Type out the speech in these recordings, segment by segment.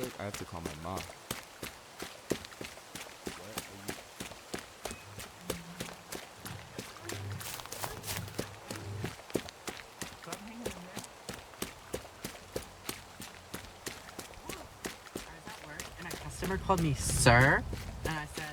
like I have to call my mom. What are you? So I'm hanging in there. I was at work and a customer called me sir, and I said,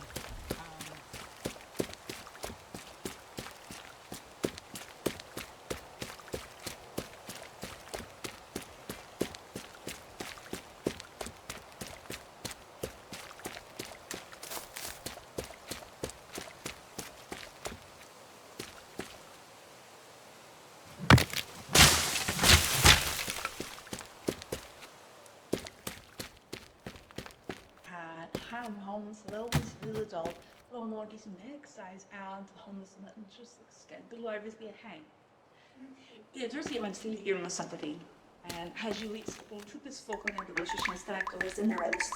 Ham homes wel eens willen dat gewoon nog eens next size out homes and just extend below everything hang. Yeah, there's even still here on Saturday. And has you eat spoon to this folk on the relationship that I was in the rest